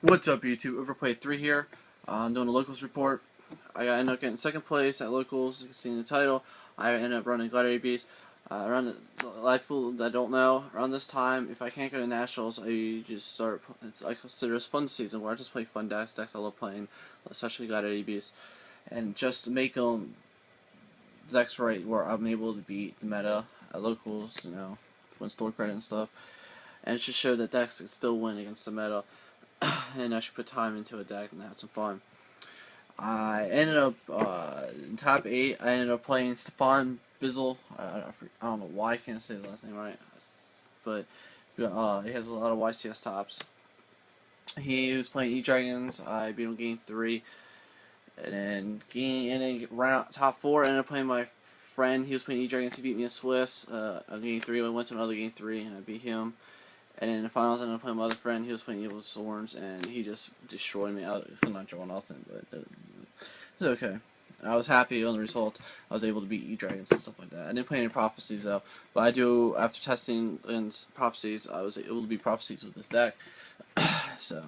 What's up, YouTube? Overplayed 3 here. I'm doing a locals report. I ended up getting second place at locals. You can see in the title. I ended up running gladiator beast. Around a lot of people that don't know, around this time, if I can't go to nationals, I just start. I consider this fun season where I just play fun decks I love playing, especially gladiator beast, and just make them decks right where I'm able to beat the meta at locals. Win store credit and stuff, and it should show that decks can still win against the meta. And I should put time into a deck and have some fun. I ended up in top 8. I ended up playing Stefan Bizzle. I don't know why I can't say the last name right, but he has a lot of YCS tops. He was playing E-Dragons. I beat him game 3, and then round top 4. I ended up playing my friend. He was playing E-Dragons. He beat me in Swiss. Game 3. We went to another game 3, and I beat him. And in the finals, I ended up playing my other friend. He was playing Evil Swords, and he just destroyed me. I'm not drawing nothing, but it's okay. I was happy on the result. I was able to beat E-Dragons and stuff like that. I didn't play any Prophecies, though. But I do, after testing in Prophecies, I was able to beat Prophecies with this deck. But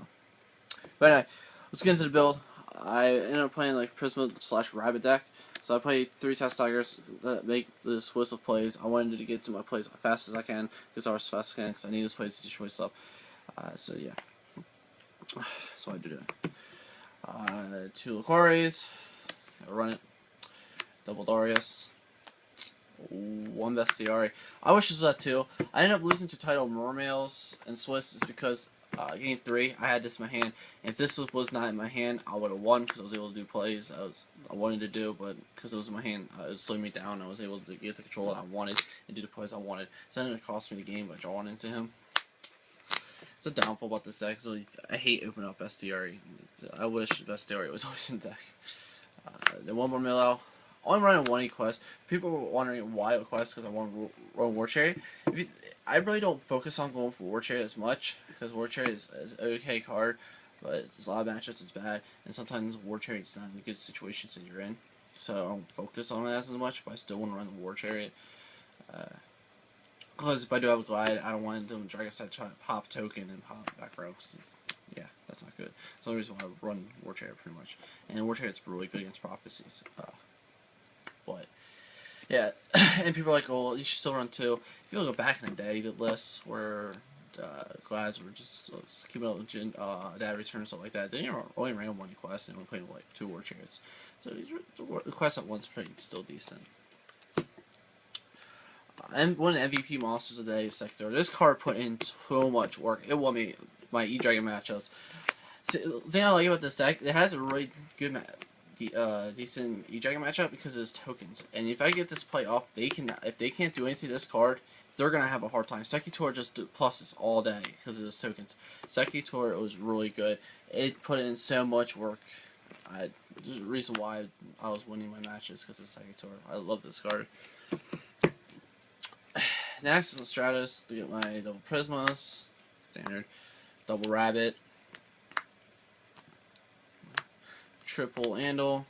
anyway, let's get into the build. I ended up playing like Prisma/Rabbit deck. So I played 3 Test Tigers that make this whistle plays. I wanted to get to my plays as fast as I can, because I was fast as I can, because I need this plays to destroy stuff. So yeah. So I did it. 2 Lucaries. Run it. Double Darius. 1 Bestiary. I wish this was at 2. I ended up losing to title Mermails and Swiss is because game 3, I had this in my hand. And if this was not in my hand, I would have won because I was able to do plays I wanted to do, but because it was in my hand, it slowed me down. I was able to get the control that I wanted and do the plays I wanted. So it ended up costing me the game by drawing into him. It's a downfall about this deck. So I hate opening up Bestiary. I wish Bestiary was always in the deck. Then 1 more Milo. I'm running 1 E-Quest. People were wondering why E-Quest, because I want to run War Chariot. I really don't focus on going for War Chariot as much, because War Chariot is an okay card, but there's a lot of matchups it's bad, and sometimes War Chariot's not in good situations that you're in. So I don't focus on it as much, but I still want to run the War Chariot. Because if I do have a Glide, I don't want to do a Dragon Set try to pop token and pop back row. Yeah, that's not good. That's the only reason why I run War Chariot pretty much. And War Chariot's really good against Prophecies. But yeah, and people are like, "Oh, you should still run 2." If you look back in the day, you did lists where Glads were just keeping up with data return and stuff like that. Then you only ran 1 quest and only played like 2 War Chariots. So the quest at once pretty still decent. And one of the MVP monsters of the day is Sector. This card put in so much work. It won me my E-Dragon matchups. So, the thing I like about this deck, it has a really good decent E-Dragon matchup because of his tokens. And if I get this play off, if they can't do anything to this card, they're gonna have a hard time. Sekitor just pluses all day because of his tokens. Sekitor was really good. It put in so much work. There's a reason why I was winning my matches because of Sekitor. I love this card. Next is Stratus to get my double Prismas, standard, double Rabbit, triple Andal.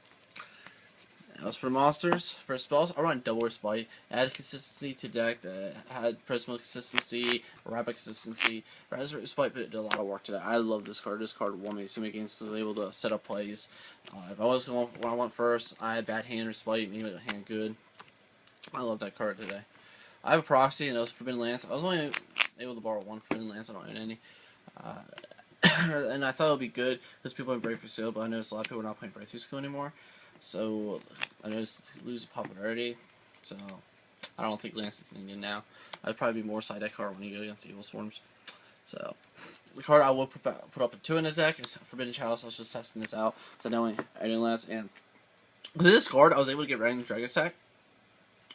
As for monsters, for spells, I run double Respite. Add consistency to deck that had Prisma consistency, Rabbit consistency. Respite did a lot of work today. I love this card. This card won me so many games because I was able to set up plays. If I was going what I want first, I had bad hand Respite, maybe a hand good. I love that card today. I have a proxy and it was Forbidden Lance. I was only able to borrow 1 Forbidden Lance. I don't own any. And I thought it would be good because people are Breakthrough Seal, but I noticed a lot of people are not playing Breakthrough Seal anymore. So I noticed it's losing popularity. So I don't think Lance is needed now. I'd probably be more side deck card when you go against Evil Swarms. So the card I will put up a 2 in the deck is Forbidden Chalice. I was just testing this out. So now I didn't last. And with this card, I was able to get right in Dragon Sack.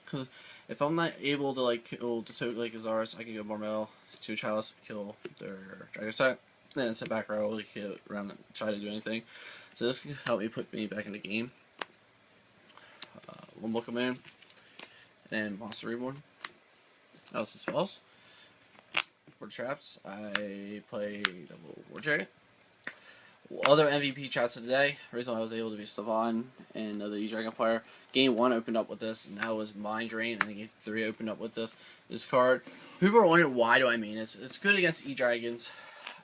Because If I'm not able to like kill the two like Azaris, I can go Marmel, 2 Chalice, kill their Dragon Set, then sit back row, like, hit around and try to do anything. So this can help me put me back in the game. One Book of Man, and Monster Reborn. Else as well. For traps, I play double War Chariot. Other MVP traps of the day. Reason why I was able to be Slavon and the E-Dragon player. Game 1 opened up with this, and that was Mind Drain, and then Game 3 opened up with this card. People are wondering why do I mean this. It's good against E-Dragons,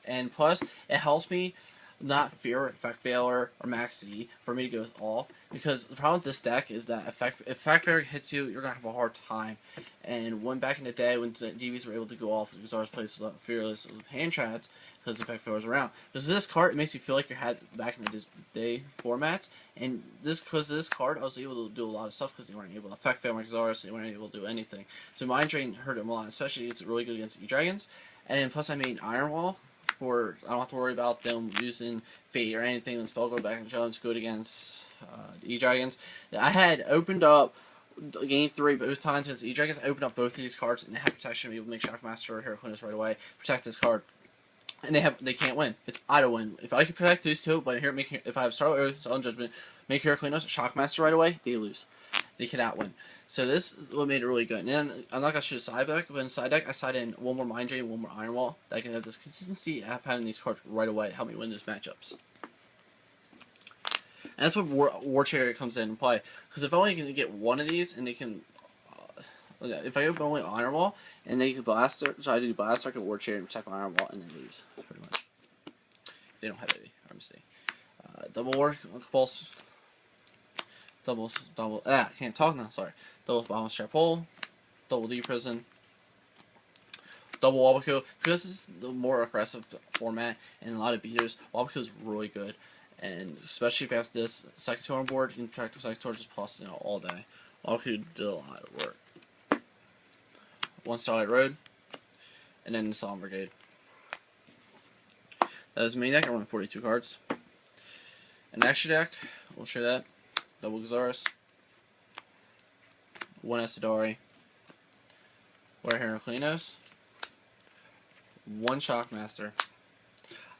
and plus it helps me not fear Effect Failure or Max Z for me to go all, because the problem with this deck is that if Effect Failure hits you, you're going to have a hard time. And when back in the day when the DBs were able to go off, Zara's plays without Fearless with hand traps, because Effect Failure was around. Because this card makes you feel like you had back in the day formats, and because of this card, I was able to do a lot of stuff because they weren't able to Effect Failure like Zara, so they weren't able to do anything. So Mind Drain hurt him a lot, especially it's really good against E-Dragons. And plus I made Iron Wall, for I don't have to worry about them using Fate or anything. When spell go back and Jones good against the E-Dragons. I had opened up game 3 both times against E-Dragons. I opened up both of these cards and they have protection. Able to make Shockmaster or Heraclinus right away. Protect this card. And they can't win. It's auto win. If I can protect these two, but here if I have Star Oath on Judgment, make Heraclinus Shockmaster right away, they lose. They cannot win. So this is what made it really good. And then I'm not gonna shoot a side deck, but in side deck I side in one more Mind Drain, one more Iron Wall. That I can have this consistency of having these cards right away to help me win these matchups. And that's what War Chariot comes in and play. Because if I only can get one of these, and they can, if I open only Iron Wall, and they can Blaster, so I do Blaster, I can War Chariot and protect my Iron Wall, and then lose, pretty much. They don't have any, let me see. Double War, Pulse, can't talk now, sorry. Double Bomb Strap Hole, Double D Prison, Double Wobble Kill. Because this is the more aggressive format, and a lot of beaters, Wobble Kill is really good. And especially if you have this Secretary on board, you can track the Secretary just plus all day. Wobble Kill did a lot of work. 1 Starlight Road, and then the Solemn Brigade. That is the main deck. I run 42 cards. An extra deck, we'll show that. Double Xaris, 1 Esadari, 1 Heraclinos, 1 Shockmaster.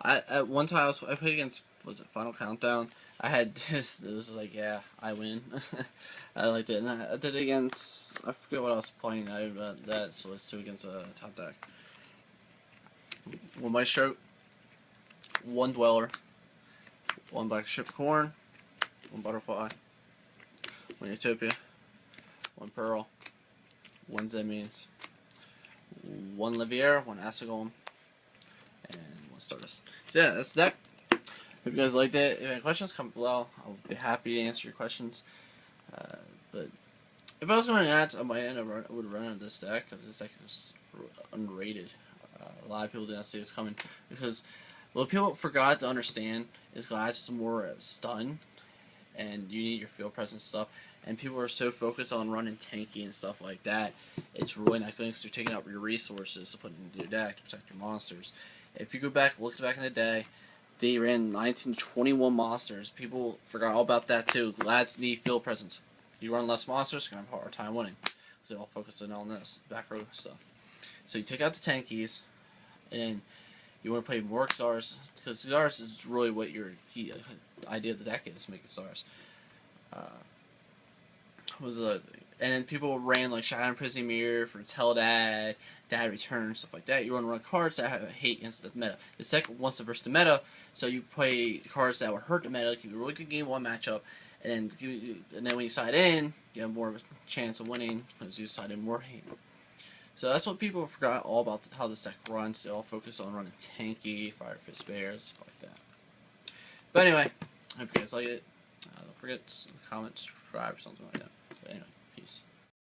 At one time I played against, was it Final Countdown? I had this. It was like, yeah, I win. I liked it, and I did it against. I forget what I was playing. I that, so let's do against a top deck. 1 Maestro, 1 Dweller, 1 Black Ship Corn, 1 Butterfly, 1 Utopia, 1 Pearl, 1 Zemians, 1 Livier, 1 Asagolem, and 1 Stardust. So yeah, that's the deck. Hope you guys liked it. If you have any questions, comment below. I'll be happy to answer your questions. But if I was going to add, I might would run on this deck because this deck is underrated. A lot of people didn't see this coming because what people forgot to understand is Gladiator is more stun, and you need your field presence stuff. And people are so focused on running tanky and stuff like that. It's really not good because you're taking out your resources to put into your deck to protect your monsters. If you go back, look back in the day, they ran 19 to 21 monsters. People forgot all about that too. Lads need field presence. You run less monsters, you're going to have a hard time winning. Because they're all focusing on this back row stuff. So you take out the tankies, and you want to play more Xars. Because Xars is really what your key idea of the deck is, make it Xars. And then people ran like Shadow Prison Mirror for Tell Dad, Dad Return, stuff like that. You want to run cards that have hate against the meta. This deck wants to verse the meta, so you play cards that will hurt the meta, give you a really good game 1 matchup, and then when you side in, you have more of a chance of winning because you side in more hate. So that's what people forgot all about how this deck runs. They all focus on running tanky, Fire Fist Bears, stuff like that. But anyway, I hope you guys like it. Don't forget to comment, subscribe, or something like that. But anyway.